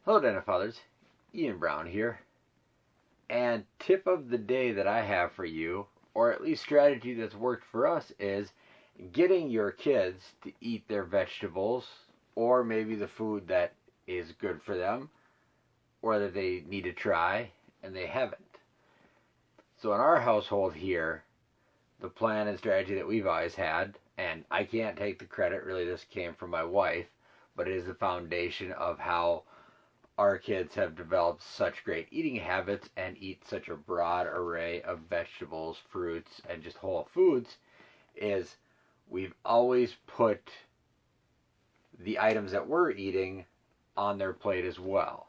Hello, Den of Fathers. Ian Brown here. And tip of the day that I have for you, or at least strategy that's worked for us, is getting your kids to eat their vegetables or maybe the food that is good for them or that they need to try and they haven't. So in our household here, the plan and strategy that we've always had, and I can't take the credit, really this came from my wife, but it is the foundation of how our kids have developed such great eating habits and eat such a broad array of vegetables, fruits, and just whole foods, is we've always put the items that we're eating on their plate as well.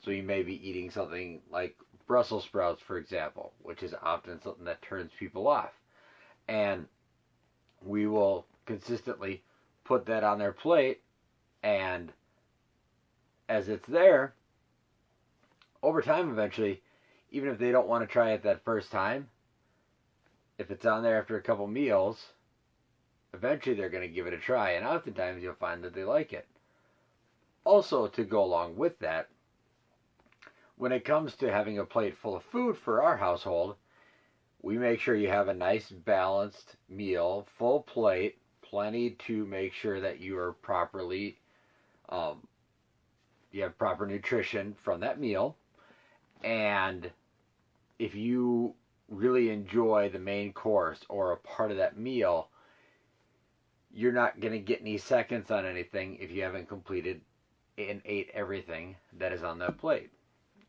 So you may be eating something like Brussels sprouts, for example, which is often something that turns people off. And we will consistently put that on their plate, and as it's there, over time eventually, even if they don't want to try it that first time, if it's on there after a couple meals, eventually they're going to give it a try, and oftentimes you'll find that they like it. Also, to go along with that, when it comes to having a plate full of food for our household, we make sure you have a nice balanced meal, full plate, plenty to make sure that you are properly, you have proper nutrition from that meal. And if you really enjoy the main course or a part of that meal, you're not going to get any seconds on anything if you haven't completed and ate everything that is on that plate.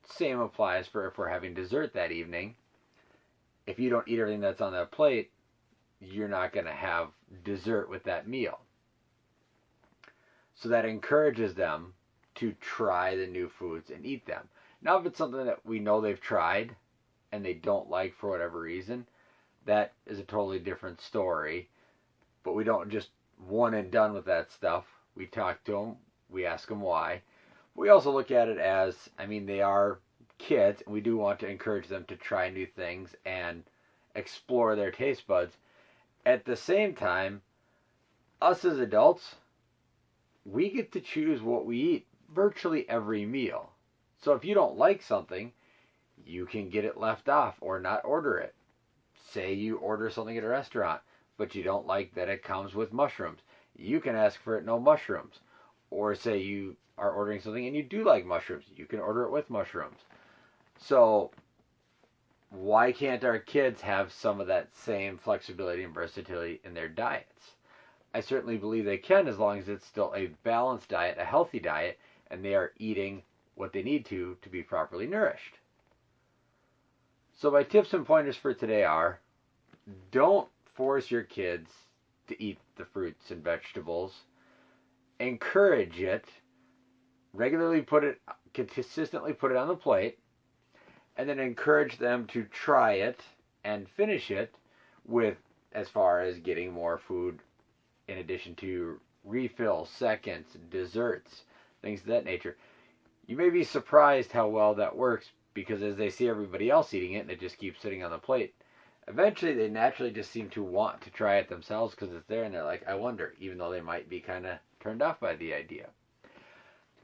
Same applies for if we're having dessert that evening. If you don't eat everything that's on that plate, you're not going to have dessert with that meal. So that encourages them to try the new foods and eat them. Now, if it's something that we know they've tried and they don't like for whatever reason, that is a totally different story. But we don't just one and done with that stuff. We talk to them, we ask them why. We also look at it as, they are kids, and we do want to encourage them to try new things and explore their taste buds. At the same time, us as adults, we get to choose what we eat virtually every meal. So if you don't like something, you can get it left off or not order it. Say you order something at a restaurant, but you don't like that it comes with mushrooms. You can ask for it no mushrooms. Or say you are ordering something and you do like mushrooms. You can order it with mushrooms. So why can't our kids have some of that same flexibility and versatility in their diets? I certainly believe they can, as long as it's still a balanced diet, a healthy diet, and they are eating what they need to be properly nourished. So my tips and pointers for today are, don't force your kids to eat the fruits and vegetables. Encourage it. Regularly consistently put it on the plate. And then encourage them to try it and finish it with, as far as getting more food in addition to refills, seconds, desserts, things of that nature. You may be surprised how well that works, because as they see everybody else eating it and it just keeps sitting on the plate, eventually they naturally just seem to want to try it themselves because it's there, and they're like, I wonder, even though they might be kind of turned off by the idea.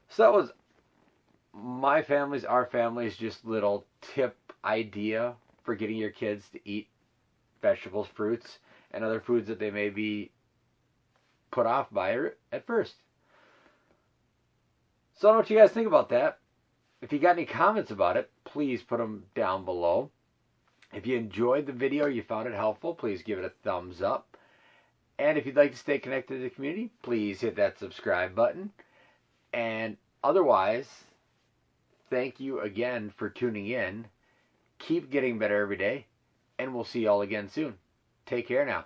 So that was our family's just little tip idea for getting your kids to eat vegetables, fruits, and other foods that they may be put off by at first. So I don't know what you guys think about that. If you got any comments about it, please put them down below. If you enjoyed the video, you found it helpful, please give it a thumbs up. And if you'd like to stay connected to the community, please hit that subscribe button. And otherwise, thank you again for tuning in. Keep getting better every day, and we'll see y'all again soon. Take care now.